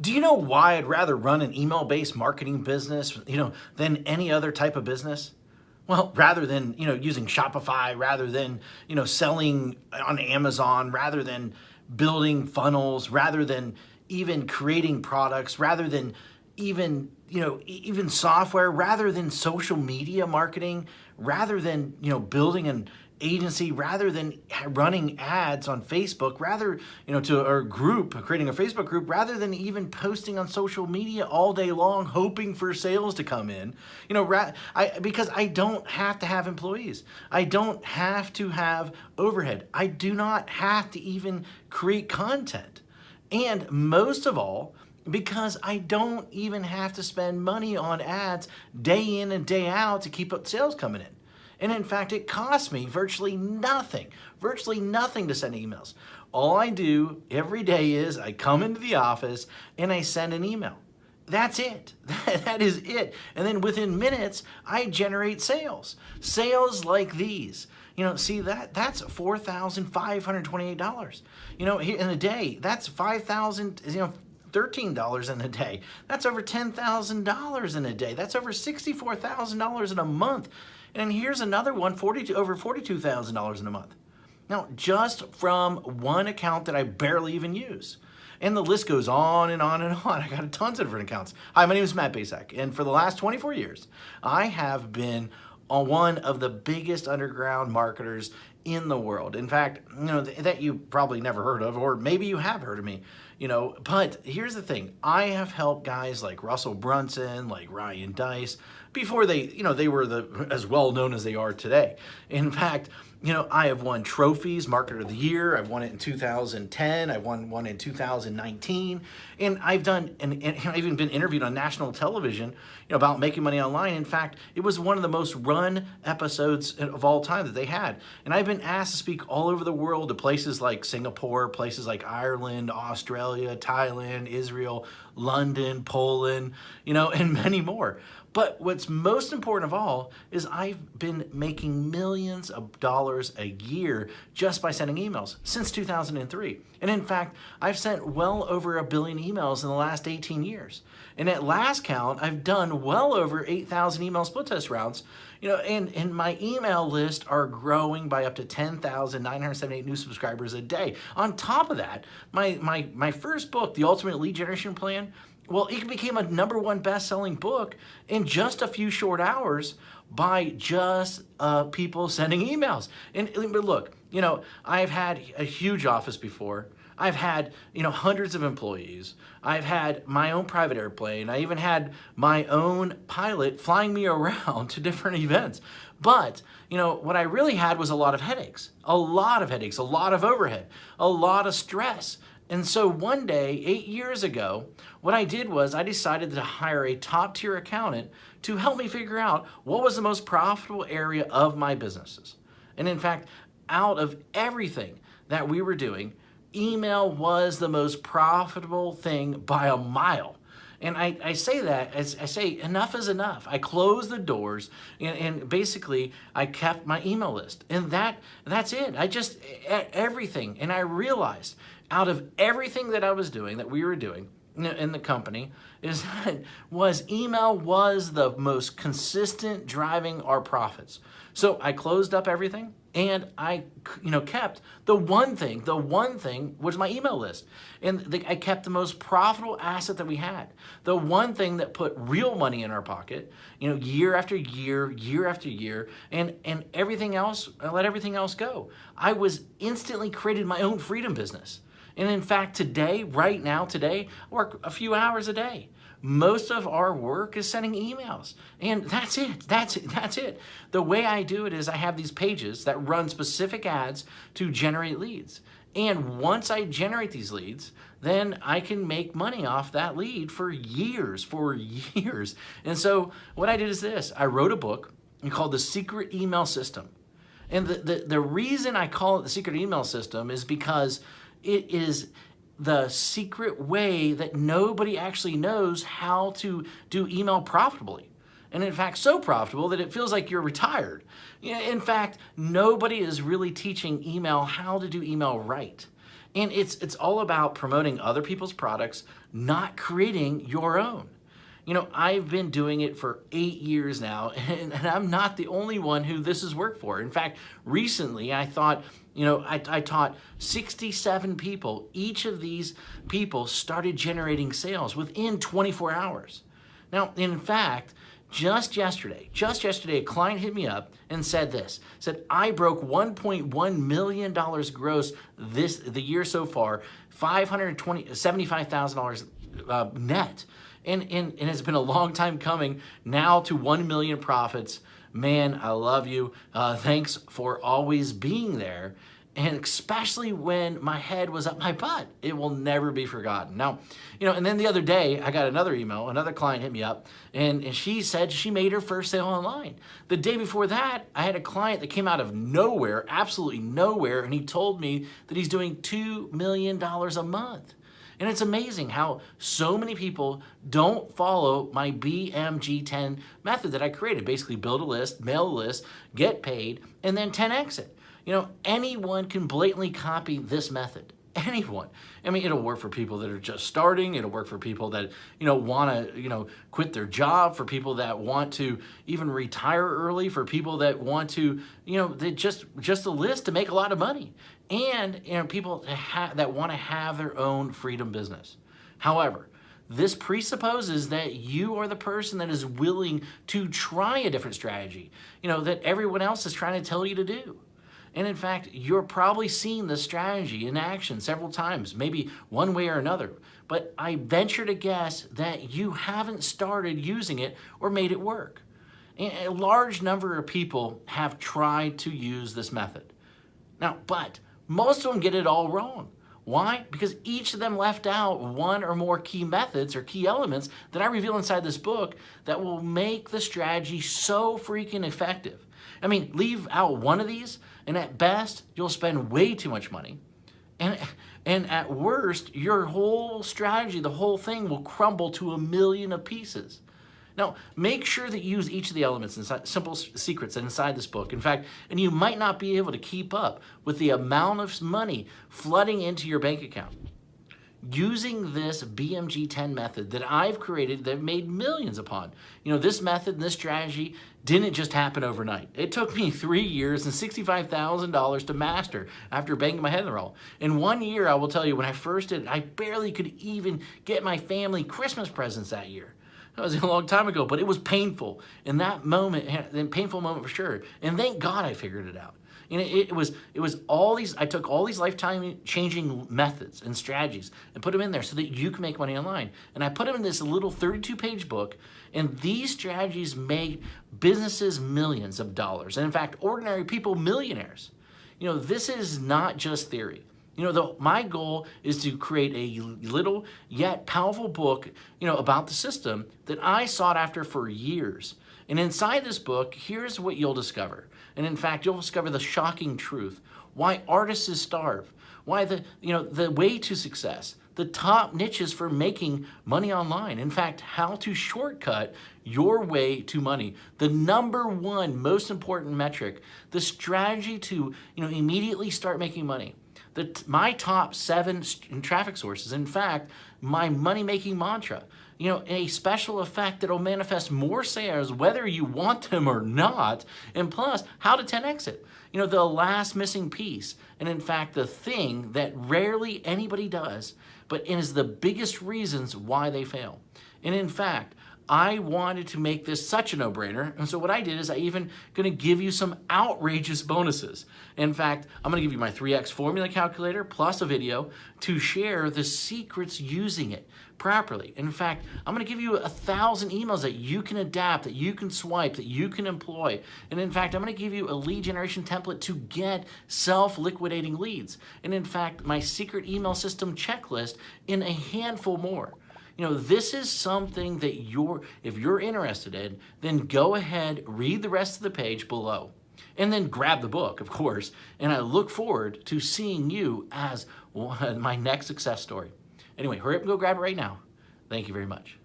Do you know why I'd rather run an email-based marketing business, than any other type of business? Well, rather than, using Shopify, rather than, selling on Amazon, rather than building funnels, rather than even creating products, rather than even software, rather than social media marketing, rather than, building an agency, rather than running ads on Facebook, rather, to our group, creating a Facebook group, rather than even posting on social media all day long, hoping for sales to come in, because I don't have to have employees. I don't have to have overhead. I do not have to even create content. And most of all, because I don't even have to spend money on ads day in and day out to keep up sales coming in. And in fact, it costs me virtually nothing to send emails. All I do every day is I come into the office and I send an email. That's it. That is it. And then within minutes, I generate sales. Sales like these. See that's $4,528. In a day, that's $5,000, $13 in a day. That's over $10,000 in a day. That's over $64,000 in a month. And here's another one, over $42,000 in a month. Now, just from one account that I barely even use. And the list goes on and on and on. I got tons of different accounts. Hi, my name is Matt Basak, and for the last 24 years, I have been one of the biggest underground marketers in the world. In fact, that you probably never heard of, or maybe you have heard of me, but here's the thing. I have helped guys like Russell Brunson, like Ryan Dice, before they were as well known as they are today. In fact, I have won trophies, Marketer of the Year. I've won it in 2010. I won one in 2019. And I've even been interviewed on national television, about making money online. In fact, it was one of the most run episodes of all time that they had. And I've been asked to speak all over the world to places like Singapore, places like Ireland, Australia, Thailand, Israel, London, Poland, and many more. But what's most important of all is I've been making millions of dollars a year just by sending emails since 2003. And in fact, I've sent well over 1 billion emails in the last 18 years. And at last count, I've done well over 8,000 email split test routes, and my email list are growing by up to 10,978 new subscribers a day. On top of that, my first book, The Ultimate Lead Generation Plan, well, it became a #1 best-selling book in just a few short hours by just people sending emails. But look, I've had a huge office before. I've had, hundreds of employees. I've had my own private airplane. I even had my own pilot flying me around to different events. But, what I really had was a lot of headaches, a lot of overhead, a lot of stress. And so one day, 8 years ago, what I did was I decided to hire a top-tier accountant to help me figure out what was the most profitable area of my businesses. And in fact, out of everything that we were doing, email was the most profitable thing by a mile. And I say that, as I say, enough is enough. I closed the doors and basically I kept my email list. And that's it. Everything. And I realized out of everything that I was doing, that we were doing in the company, email was the most consistent driving our profits. So I closed up everything and I kept the one thing was my email list. And I kept the most profitable asset that we had. The one thing that put real money in our pocket, year after year, year after year, and everything else, I let everything else go. I was instantly created my own freedom business. And in fact, right now, I work a few hours a day. Most of our work is sending emails. And that's it. The way I do it is I have these pages that run specific ads to generate leads. And once I generate these leads, then I can make money off that lead for years. And so what I did is this. I wrote a book called The Secret Email System. And the reason I call it The Secret Email System is because it is the secret way that nobody actually knows how to do email profitably. And in fact, so profitable that it feels like you're retired. In fact, nobody is really teaching email how to do email right. And it's all about promoting other people's products, not creating your own. You know, I've been doing it for 8 years now, and I'm not the only one who this has worked for. In fact, recently I thought, I taught 67 people. Each of these people started generating sales within 24 hours. Now, in fact, just yesterday, a client hit me up and said this, said, I broke $1.1 million gross the year so far, $75,000 net. And it's been a long time coming now to 1 million profits. Man, I love you. Thanks for always being there. And especially when my head was up my butt, it will never be forgotten. Now, and then the other day, I got another email, another client hit me up, and she said she made her first sale online. The day before that, I had a client that came out of nowhere, absolutely nowhere, and he told me that he's doing $2 million a month. And it's amazing how so many people don't follow my BMG10 method that I created. Basically build a list, mail a list, get paid, and then 10x it. Anyone can blatantly copy this method. Anyone. I mean, it'll work for people that are just starting. It'll work for people that, want to, quit their job, for people that want to even retire early, for people that want to, they just a list to make a lot of money. And, people that want to have their own freedom business. However, this presupposes that you are the person that is willing to try a different strategy, that everyone else is trying to tell you to do. And in fact, you're probably seen this strategy in action several times, maybe one way or another. But I venture to guess that you haven't started using it or made it work. And a large number of people have tried to use this method. Now, but most of them get it all wrong. Why? Because each of them left out one or more key methods or key elements that I reveal inside this book that will make the strategy so freaking effective. I mean, leave out one of these, and at best, you'll spend way too much money. And at worst, your whole strategy, the whole thing will crumble to a million of pieces. Now, make sure that you use each of the elements, inside, simple secrets inside this book. In fact, and you might not be able to keep up with the amount of money flooding into your bank account. Using this BMG10 method that I've created, that I've made millions upon. This method and this strategy didn't just happen overnight. It took me 3 years and $65,000 to master after banging my head in the wall. In 1 year, I will tell you, when I first did it, I barely could even get my family Christmas presents that year. That was a long time ago, but it was painful. In that moment, a painful moment for sure. And thank God I figured it out. It was all these, I took all these lifetime changing methods and strategies and put them in there so that you can make money online. And I put them in this little 32-page book, and these strategies made businesses millions of dollars. And in fact, ordinary people millionaires. This is not just theory. My goal is to create a little yet powerful book, about the system that I sought after for years. And inside this book, here's what you'll discover. And in fact, you'll discover the shocking truth. Why artists starve. Why the way to success. The top niches for making money online. In fact, how to shortcut your way to money. The #1 most important metric. The strategy to, immediately start making money. My top 7 traffic sources. In fact, my money-making mantra. A special effect that will manifest more sales whether you want them or not, and plus, how to 10x it. The last missing piece, and in fact, the thing that rarely anybody does, but it is the biggest reasons why they fail. And in fact, I wanted to make this such a no-brainer, and so what I did is I even going to give you some outrageous bonuses. In fact, I'm going to give you my 3x formula calculator plus a video to share the secrets using it properly. In fact, I'm going to give you 1,000 emails that you can adapt, that you can swipe, that you can employ. And in fact, I'm going to give you a lead generation template to get self-liquidating leads. And in fact, my secret email system checklist in a handful more. This is something that if you're interested in, then go ahead, read the rest of the page below, and then grab the book, of course. And I look forward to seeing you as my next success story. Anyway, hurry up and go grab it right now. Thank you very much.